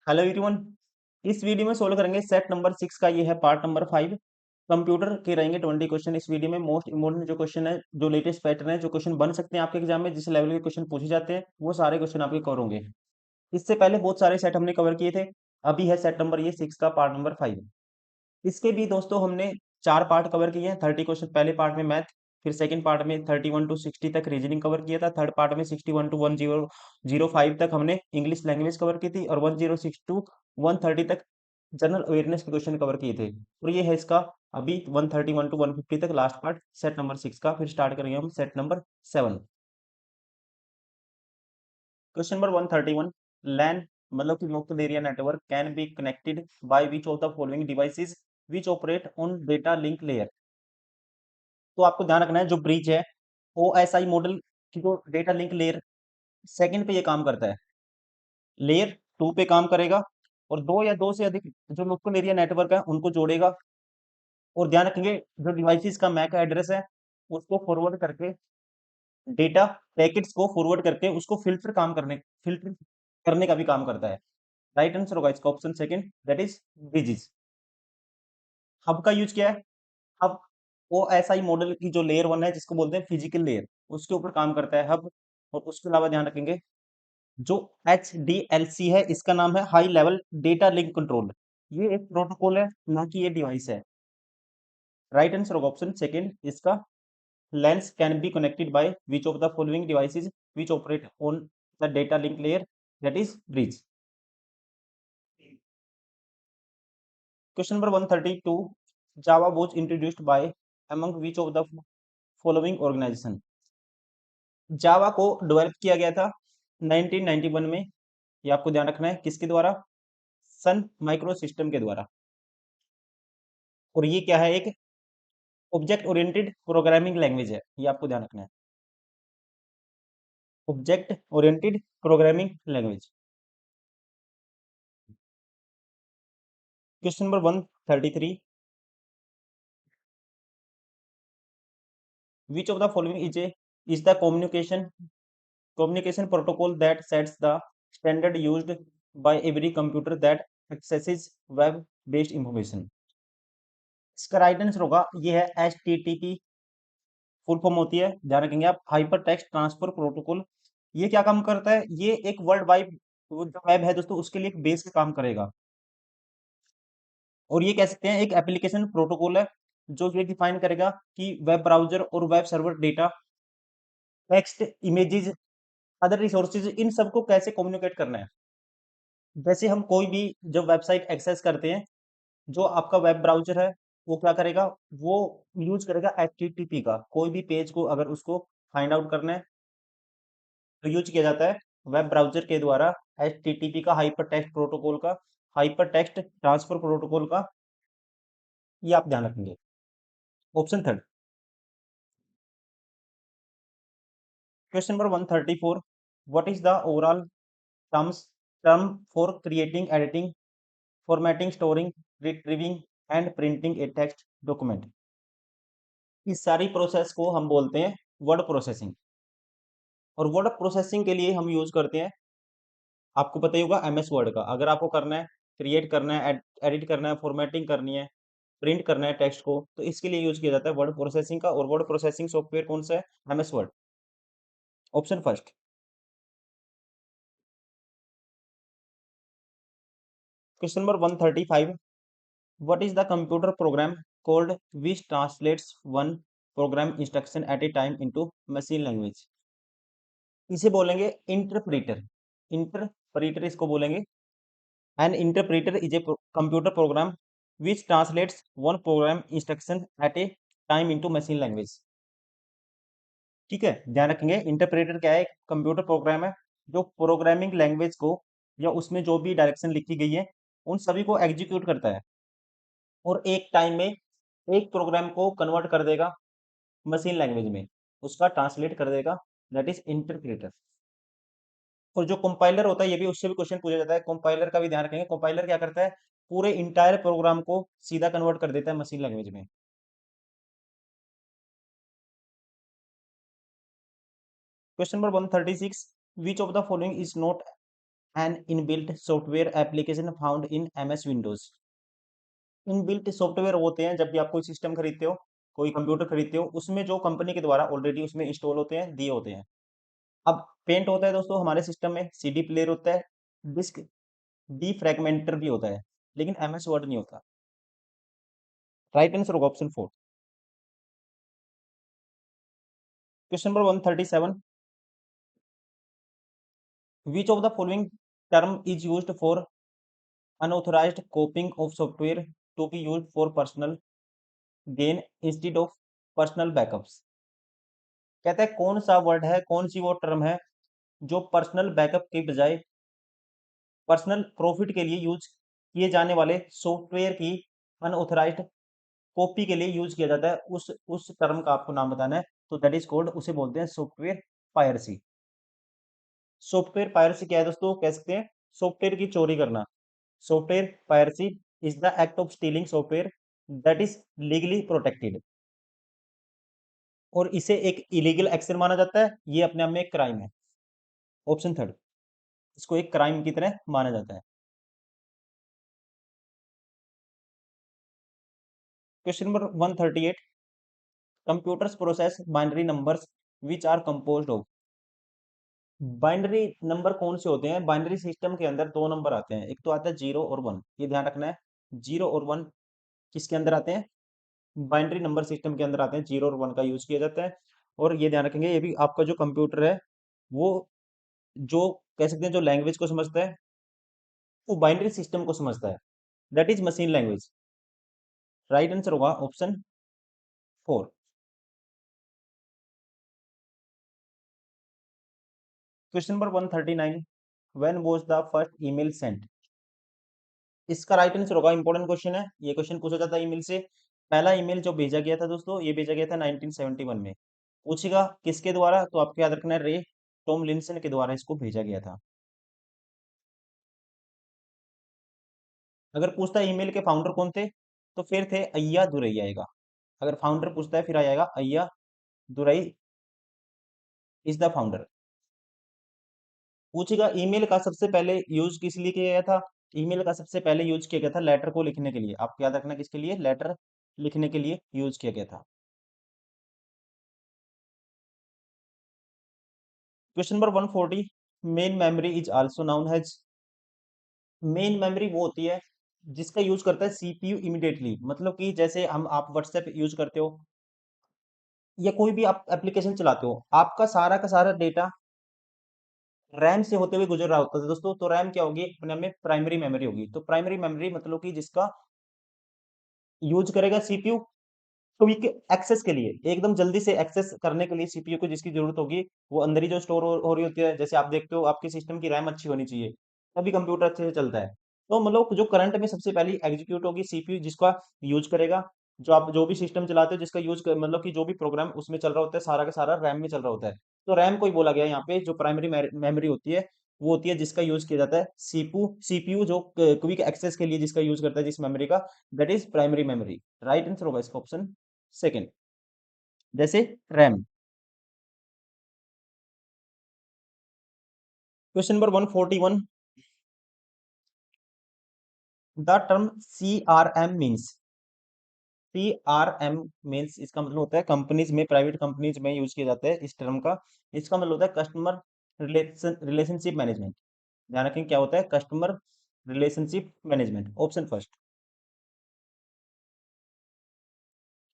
Hello everyone. इस video में solve करेंगे सेट नंबर 6 का। ये है पार्ट नंबर 5। कंप्यूटर के रहेंगे 20 क्वेश्चन इस वीडियो में। मोस्ट इंपोर्टेंट जो क्वेश्चन है, जो लेटेस्ट पैटर्न है, जो क्वेश्चन बन सकते हैं आपके एग्जाम में, जिस लेवल के क्वेश्चन पूछे जाते हैं, वो सारे क्वेश्चन आपके कवर होंगे। इससे पहले बहुत सारे सेट हमने कवर किए थे। अभी है सेट नंबर ये 6 का पार्ट नंबर 5। इसके भी दोस्तों हमने 4 पार्ट कवर किए हैं। 30 क्वेश्चन पहले पार्ट में मैथ, फिर सेकंड पार्ट में 31 टू 60 तक रीजनिंग कवर किया था। थर्ड पार्ट में 61 टू 1005 तक हमने इंग्लिश लैंग्वेज कवर की थी, और 106 टू 130 तक जनरल अवेयरनेस के क्वेश्चन कवर किए थे। और ये है इसका अभी 131 टू 150 तक लास्ट पार्ट सेट नंबर 6 का। फिर स्टार्ट करेंगे हम सेट नंबर 7। Question number 131। लैन मतलब कि local area network can be connected by which of the following devices which operate on data link layer. तो आपको ध्यान रखना है, जो ब्रिज है ओएसआई मॉडल की, जो डेटा लिंक लेयर सेकंड पे ये काम करता है, लेयर 2 पे काम करेगा, और दो या दो से अधिक जो लोकल एरिया नेटवर्क है उनको जोड़ेगा। और ध्यान रखेंगे, जो डिवाइसेस का मैक एड्रेस है उसको फॉरवर्ड करके, डेटा पैकेट्स को फॉरवर्ड करके उसको फिल्टर करने का भी काम करता है। राइट आंसर होगा इसका option second, that is bridges. Hub का यूज क्या है? हब ओएसआई मॉडल की जो लेयर 1 है, जिसको बोलते हैं फिजिकल लेयर, उसके ऊपर काम करता है हब। और उसके अलावा ध्यान रखेंगे, जो HDLC है, इसका नाम है high level data link control. ये एक प्रोटोकॉल है, ना कि ये डिवाइस है। राइट आंसर होगा ऑप्शन सेकंड इसका। LANs can be connected by which of the following devices which operate on the data link layer, that is bridge. Question number 132। Java was introduced by among which of the following organisation. Java को develop किया गया था 1991 में। ये आपको ध्यान रखना है, किसके द्वारा? सन माइक्रो सिस्टम के द्वारा। और ये क्या है? एक ऑब्जेक्ट ओरिएंटेड प्रोग्रामिंग लैंग्वेज है, ये आपको ध्यान रखना है। Object oriented programming language. Question number 133। Which of the following is the communication protocol that sets the standard used by every computer that accesses web based information। इसका right answer होगा, ये है HTTP। फुल फॉर्म होती है, ध्यान रखेंगे आप, hyper text transfer protocol. ये क्या काम करता है? ये एक वर्ल्ड वाइड जो वेब है दोस्तों, उसके लिए एक बेस का काम करेगा। और ये कह सकते हैं एक एप्लीकेशन प्रोटोकॉल है, जो ये डिफाइन करेगा कि वेब ब्राउजर और web server data, text, images, other resources, इन सबको कैसे कम्युनिकेट करना है। जैसे हम कोई भी जब वेबसाइट एक्सेस करते हैं, जो आपका वेब ब्राउज़र है, वो क्या करेगा? वो यूज़ करेगा एचटीटीपी का। कोई भी पेज को अगर उसको फाइंड आउट करना है, तो यूज़ किया जाता है वेब ब्राउज़र के द्वारा एचटीटीपी का, हाइपर टेक्स्ट प्रोटोकॉल का, हाइपर टेक्स्ट ट्रांसफर प्रोटोकॉल का। ये आप ध्यान रखेंगे। Option third. Question number 134। What is the overall term for creating, editing, formatting, storing, retrieving and printing A text document. इस सारी प्रोसेस को हम बोलते हैं वर्ड प्रोसेसिंग। और वर्ड प्रोसेसिंग के लिए हम यूज करते हैं, आपको पता ही होगा, MS वर्ड का। अगर आपको करना है, क्रिएट करना है, एडिट करना है, फॉर्मेटिंग करनी है, प्रिंट करना है टेक्स्ट को, तो इसके लिए यूज किया जाता है वर्ड प्रोसेसिंग का। और वर्ड प्रोसेसिंग सॉफ्टवेयर कौन सा है? MS word. Option first. Question number 135। What is the computer program called which translates one program instruction at a time into machine language. इसे बोलेंगे इंटरप्रीटर। इंटरप्रीटर इसको बोलेंगे। An interpreter is a computer program which translates one program instruction at a time into machine language। ठीक है, ध्यान रखेंगे, interpreter क्या है? कंप्यूटर प्रोग्राम है, जो प्रोग्रामिंग लैंग्वेज को, या उसमें जो भी डायरेक्शन लिखी गई है, उन सभी को एग्जीक्यूट करता है, और एक टाइम में एक प्रोग्राम को कन्वर्ट कर देगा मशीन लैंग्वेज में, उसका ट्रांसलेट कर देगा, दैट इज इंटरप्रेटर। और जो कंपाइलर होता है, ये भी उससे भी क्वेश्चन पूछा जाता है, कंपाइलर का भी ध्यान रखेंगे। कंपाइलर क्या करता है? पूरे इंटायर प्रोग्राम को सीधा कन्वर्ट कर देता है मशीन लैंग्वेज में। Question number 136। Which of the following is not an inbuilt software application found in MS Windows. Inbuilt software होते हैं जब भी आप कोई सिस्टम खरीदते हो, कोई कंप्यूटर खरीदते हो, उसमें जो कंपनी के द्वारा ऑलरेडी उसमें इंस्टॉल होते हैं, दिए होते हैं। अब पेंट होता है दोस्तों हमारे सिस्टम में, CD प्लेयर होता है, डिस्क डीफ्रैगमेंटर भी होता है, लेकिन MS वर्ड नहीं होता। राइट आंसर होगा option 4। Question number 137, which of the following term is used for unauthorised copying of software to be used for personal gain instead of personal backups. कहता है कौन सा वर्ड है, कौन सी वो टर्म है जो पर्सनल बैकअप के बजाय पर्सनल प्रॉफिट के लिए यूज किए जाने वाले सॉफ्टवेयर की अनऑथराइज्ड कॉपी के लिए यूज किया जाता है। उस टर्म का आपको नाम बताना है। तो दैट इज कॉल्ड, उसे बोलते हैं सॉफ्टवेयर पायरेसी। सॉफ्टवेयर पायरेसी क्या है दोस्तों, कह सकते हैं सॉफ्टवेयर की चोरी करना। Software piracy is the act of stealing software that is legally protected, और इसे एक इलीगल एक्शन माना जाता है। ये अपने आप में एक क्राइम है। ऑप्शन थर्ड, इसको एक क्राइम की तरह माना जाता है। Question number 138, computers process binary numbers which are composed of. Binary number कौन से होते हैं, बाइनरी सिस्टम के अंदर दो नंबर आते हैं, एक तो आता है 0 और 1। ये ध्यान रखना है, 0 और 1 किसके अंदर आते हैं, बाइनरी नंबर सिस्टम के अंदर आते हैं, 0 और 1 का यूज किया जाता है। और ये ध्यान रखेंगे, ये भी आपका जो कंप्यूटर है वो जो कह सकते हैं जो लैंग्वेज को समझता है, वो बाइनरी सिस्टम को समझता है, that is machine language. Right answer होगा option 4। Question number 139, when was the first email sent. इसका राइट आंसर होगा, इंपॉर्टेंट क्वेश्चन है, ये क्वेश्चन पूछा जाता है ईमेल से। पहला ईमेल जो भेजा गया था दोस्तों, ये भेजा गया था 1971 में। पूछेगा किसके द्वारा, तो आपको याद रखना है रे टॉमलिंसन के द्वारा इसको भेजा गया था। अगर पूछता है ईमेल के फाउंडर कौन थे, तो फिर थे अय्या दुरई आएगा। अगर फाउंडर पूछता है फिर आ जाएगा अय्या दुरई इज द फाउंडर। पूछेगा ईमेल का सबसे पहले यूज किस लिए किया गया था, ईमेल का सबसे पहले यूज किया गया था लेटर को लिखने के लिए। आपको याद रखना किसके लिए, लेटर लिखने के लिए यूज किया गया था। Question number 140, main memory is also known as. Main memory वो होती है जिसका यूज करता है CPU इमीडिएटली। मतलब कि जैसे हम आप व्हाट्सएप यूज करते हो या कोई भी आप एप्लीकेशन चलाते हो, आपका सारा का सारा डेटा रैम से होते हुए गुजर रहा होता है दोस्तों। तो रैम क्या होगी, अपने में प्राइमरी मेमोरी होगी। तो प्राइमरी मेमोरी मतलब कि जिसका यूज करेगा CPU क्विक एक्सेस के लिए, एकदम जल्दी से एक्सेस करने के लिए CPU को जिसकी जरूरत होगी, वो अंदर ही जो स्टोर हो रही होती है। जैसे आप देखते हो आपके सिस्टम की रैम अच्छी होनी चाहिए, तभी कंप्यूटर अच्छे से चलता है। तो मतलब जो करंट में सबसे पहले एग्जीक्यूट होगी CPU, जिसका यूज करेगा, जो आप जो भी सिस्टम चलाते हो जिसका यूज मतलब कि जो भी प्रोग्राम उसमें चल रहा होता है सारा का सारा रैम में चल रहा होता है। तो रैम को ही बोला गया है यहाँ पे, जो प्राइमरी मेमोरी होती है वो होती है जिसका यूज किया जाता है CPU जो क्विक एक्सेस के लिए जिसका यूज करता है जिस मेमोरी का, that is primary memory. Right answer होगा इसका ऑप्शन सेकेंड, जैसे RAM. Question number 141, the term CRM means. CRM means इसका मतलब होता है कंपनीज में, प्राइवेट कंपनीज में यूज किया जाता है इस टर्म का। इसका मतलब होता है कस्टमर रिलेशनशिप मैनेजमेंट। ध्यान रखें क्या होता है, customer relationship management. Option first.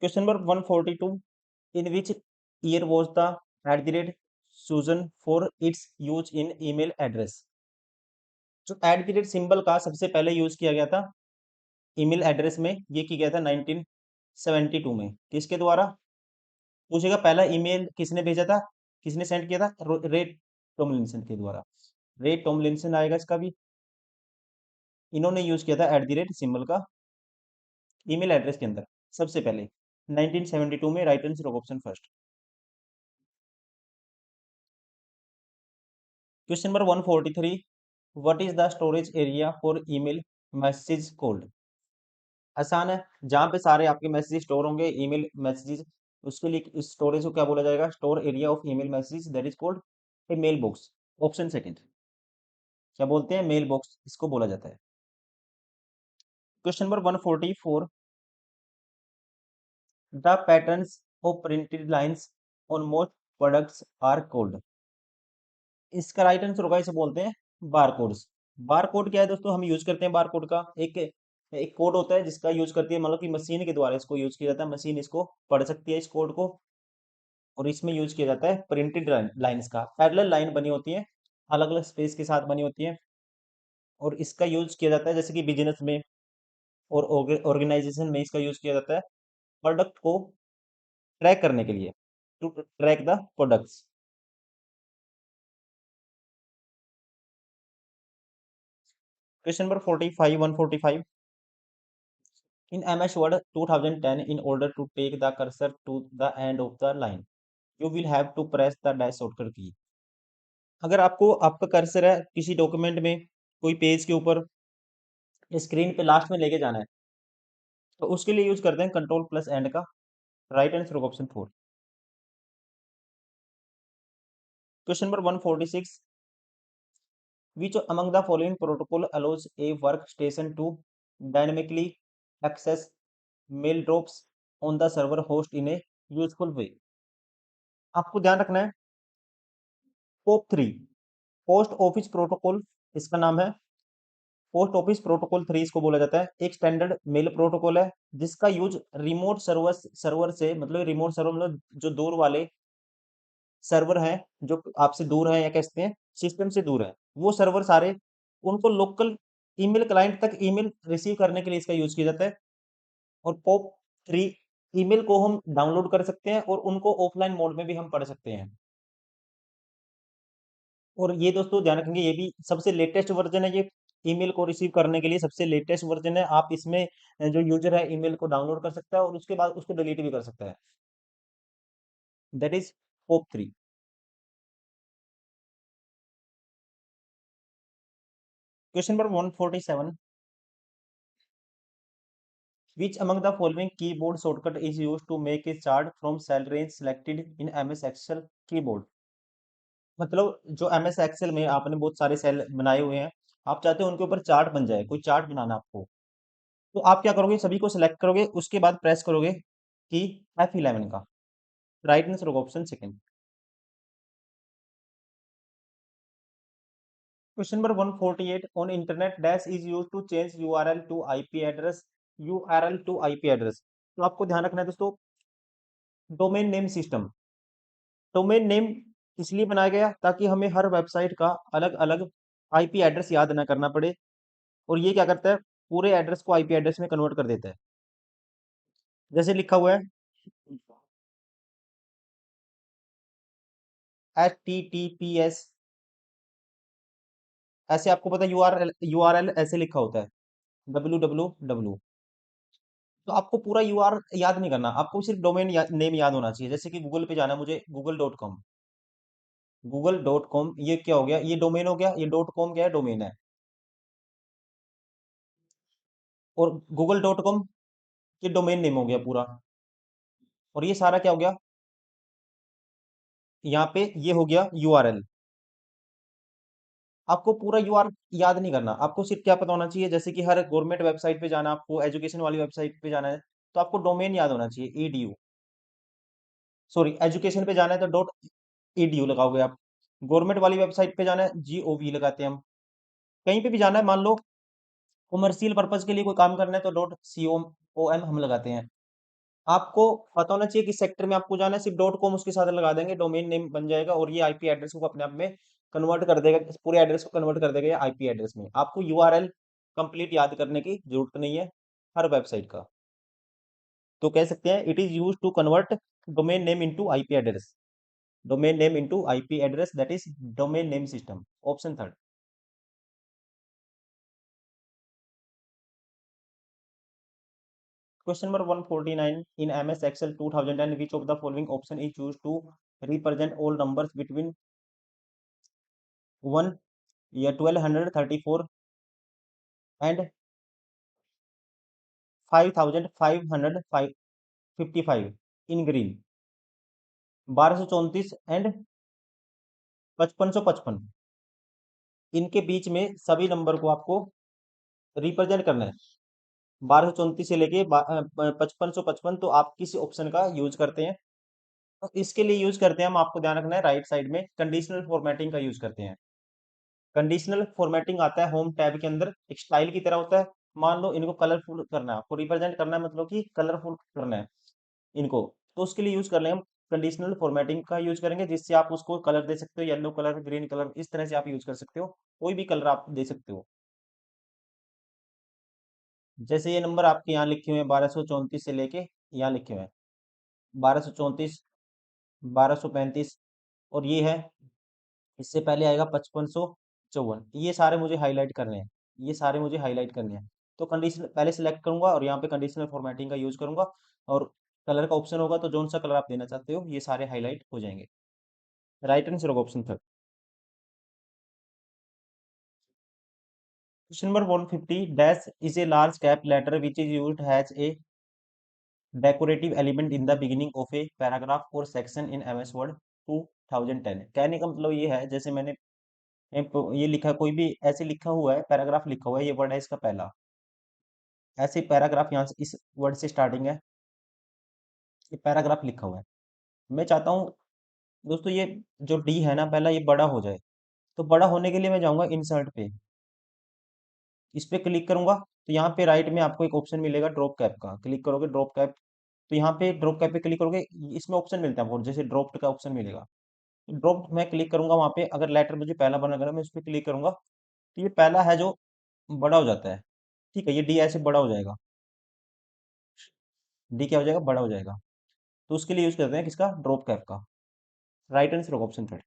Question number 142, in which year was the @ for its use in email address. जो सिंबल का सबसे पहले यूज किया गया था ईमेल एड्रेस में, ये किया गया था 1972 में। किसके द्वारा, पूछेगा पहला ईमेल किसने भेजा था, किसने सेंड किया था, रे टॉमलिंसन के द्वारा। रे टॉमलिंसन आएगा इसका भी। इन्होंने यूज किया था सिंबल का ईमेल एड्रेस के अंदर सबसे पहले 1972 में। Right answer option first. Question number 143, what is the storage area for email message called. आसान है, जहां पे सारे आपके मैसेज स्टोर होंगे, ईमेल मैसेजेस, उसके लिए इस स्टोरेज को क्या बोला जाएगा, store area of email messages, that is called a mailbox. Option second. क्या बोलते हैं, मेल बॉक्स इसको बोला जाता है। Question number 144, the patterns of printed lines on most products R code. इसका राइट आंसर होगा, इसे बोलते हैं बारकोड्स। बारकोड क्या है दोस्तों, हम यूज करते हैं बारकोड का एक एक कोड होता है जिसका यूज करती है, मतलब कि मशीन के द्वारा इसको यूज किया जाता है, मशीन इसको पढ़ सकती है इस कोड को, और इसमें यूज किया जाता है प्रिंटेड लाइंस का। पैरेलल लाइन बनी होती है, अलग अलग स्पेस के साथ बनी होती है, और इसका यूज किया जाता है जैसे कि बिजनेस में और ऑर्गेनाइजेशन में इसका यूज किया जाता है प्रोडक्ट को ट्रैक करने के लिए, to track the products. Question number 45, 145, in MS Word 2010, in order to take the cursor to the end of the line, you will have to press the dash shortcut key। अगर आपको आपका cursor है किसी document में, कोई page के ऊपर screen पे लास्ट में लेके जाना है, तो उसके लिए यूज करते हैं कंट्रोल प्लस एंड का। राइट आंसर होगा option 4। Question number 146, which among the following protocol allows a workstation to dynamically access mail drops on the server host in a useful way। आपको ध्यान रखना है, पोप 3 पोस्ट ऑफिस प्रोटोकॉल इसका नाम है। Post office protocol 3 इसको बोला जाता है, एक स्टैंडर्ड मेल प्रोटोकॉल है जिसका यूज रिमोट सर्वर से, मतलब रिमोट सर्वर मतलब जो दूर वाले सर्वर हैं, जो आपसे दूर है या कहते हैं सिस्टम से दूर है, वो सर्वर सारे, उनको लोकल ईमेल क्लाइंट तक ईमेल रिसीव करने के लिए इसका यूज किया जाता है। और पोप 3 ईमेल को हम डाउनलोड कर सकते हैं और उनको ऑफलाइन मोड में भी हम पढ़ सकते हैं। और ये दोस्तों ध्यान रखेंगे, ये भी सबसे लेटेस्ट वर्जन है, ये ईमेल को रिसीव करने के लिए सबसे लेटेस्ट वर्जन है। आप इसमें जो यूजर है ईमेल को डाउनलोड कर सकता है और उसके बाद उसको डिलीट भी कर सकता है। That is pope 3। Question number 147, which among the following keyboard shortcut is used to make a chart from cell range selected in MS Excel keyboard। मतलब जो MS Excel में आपने बहुत सारे सेल बनाए हुए हैं, आप चाहते हो उनके ऊपर चार्ट बन जाए, कोई चार्ट बनाना आपको, तो आप क्या करोगे, सभी को सिलेक्ट करोगे, उसके बाद प्रेस करोगे कि F11 का। राइट आंसर होगा option second. Question number 148, on internet dash is use to change URL to IP address, URL to IP address. तो आपको ध्यान रखना है दोस्तों, domain name system, domain name इसलिए बनाया गया ताकि हमें हर वेबसाइट का अलग अलग आईपी एड्रेस याद ना करना पड़े, और ये क्या करता है, पूरे एड्रेस को आईपी एड्रेस में कन्वर्ट कर देता है। जैसे लिखा हुआ है HTTPS, ऐसे आपको पता है यूआरएल, यूआरएल ऐसे लिखा होता है www। तो आपको पूरा यूआर याद नहीं करना, आपको सिर्फ डोमेन नेम याद होना चाहिए। जैसे कि गूगल पे जाना है मुझे, google.com, google.com ये क्या हो गया, ये डोमेन हो गया, ये .com क्या है, डोमेन है। और google.com ये डोमेन नेम हो गया पूरा, और ये सारा क्या हो गया, यहाँ पे ये हो गया यूआरएल। आपको पूरा यूआर याद नहीं करना, आपको सिर्फ क्या पता होना चाहिए, जैसे कि हर गवर्नमेंट वेबसाइट पे जाना, आपको एजुकेशन वाली वेबसाइट पे जाना है तो आपको डोमेन याद होना चाहिए edu, सॉरी एजुकेशन पे जाना है तो .edu लगाओगे आप, गवर्नमेंट वाली वेबसाइट पे जाना है gov लगाते हैं हम, कहीं पे भी जाना है, मान लो कमर्शियल पर्पज के लिए कोई काम करना है तो .com हम लगाते हैं। आपको पता होना चाहिए कि सेक्टर में आपको जाना है, सिर्फ .com उसके साथ लगा देंगे, डोमेन नेम बन जाएगा, और ये आईपी एड्रेस को अपने आप में कन्वर्ट कर देगा, इस पूरे एड्रेस को कन्वर्ट कर देगा ये आईपी एड्रेस में। आपको यूआरएल कंप्लीट याद करने की जरूरत नहीं है हर वेबसाइट का। तो कह सकते हैं it is use to convert domain name into IP address, domain name into IP address, that is domain name system, option third. Question number 149, in MS Excel 2010 which of the following option is used to represent all numbers between 1 या 1234 and 5555 in green, 1234 and 5555। इनके बीच में सभी number को आपको represent करना है। 1234 से लेके 5555, तो आप किस ऑप्शन का यूज करते हैं? तो इसके लिए यूज करते हैं हम, आपको ध्यान रखना है, राइट साइड में कंडीशनल फॉर्मेटिंग का यूज करते हैं। कंडीशनल फॉर्मेटिंग आता है होम टैब के अंदर, एक स्टाइल की तरह होता है। मान लो इनको कलरफुल करना है, आपको रिप्रेजेंट करना है, मतलब कि कलरफुल करना है इनको, तो उसके लिए यूज कर लें हम कंडीशनल फॉर्मेटिंग का यूज करेंगे, जिससे आप उसको कलर दे सकते हो, येलो कलर, ग्रीन कलर, इस तरह से आप यूज कर सकते हो, कोई भी कलर आप दे सकते हो। जैसे ये नंबर आपके यहाँ लिखे हुए हैं 1234 से लेके यहाँ लिखे हुए हैं 1234, 1235, और ये है, इससे पहले आएगा 5554, ये सारे मुझे हाईलाइट करने हैं, ये सारे मुझे हाईलाइट करने हैं। तो कंडीशन पहले सिलेक्ट करूंगा और यहाँ पे कंडीशनल फॉर्मेटिंग का यूज करूंगा, और कलर का ऑप्शन होगा, तो जौन सा कलर आप देना चाहते हो ये सारे हाईलाइट हो जाएंगे। राइट आंसर होगा option third. Question number 150, dash is a large cap letter which is used has a decorative element in the beginning of a paragraph और सेक्शन इन एमएस वर्ड 2010। कहने का मतलब ये है, जैसे मैंने ये लिखा, कोई भी ऐसे लिखा हुआ है, पैराग्राफ लिखा हुआ है, ये वर्ड है इसका पहला, ऐसे पैराग्राफ यहाँ से इस वर्ड से स्टार्टिंग है, ये पैराग्राफ लिखा हुआ है। मैं चाहता हूँ दोस्तों, ये जो डी है ना पहला, ये बड़ा हो जाए, तो बड़ा होने के लिए मैं जाऊंगा इंसर्ट पे, इस पे क्लिक करूंगा, तो यहाँ पे राइट में आपको एक ऑप्शन मिलेगा ड्रॉप कैप का, क्लिक करोगे ड्रॉप कैप, तो यहाँ पे ड्रॉप कैप पे क्लिक करोगे, इसमें ऑप्शन मिलता है आपको, जैसे ड्रॉप्ड का ऑप्शन मिलेगा, ड्रॉप्ड मैं क्लिक करूंगा, वहाँ पे अगर लेटर मुझे पहला बना करना, मैं उस पर क्लिक करूंगा, तो ये पहला है जो बड़ा हो जाता है। ठीक है, ये डी ऐसे बड़ा हो जाएगा, डी क्या हो जाएगा, बड़ा हो जाएगा। तो उसके लिए यूज करते हैं किसका, ड्रॉप कैप का। राइट आंसर होगा ऑप्शन थर्ड।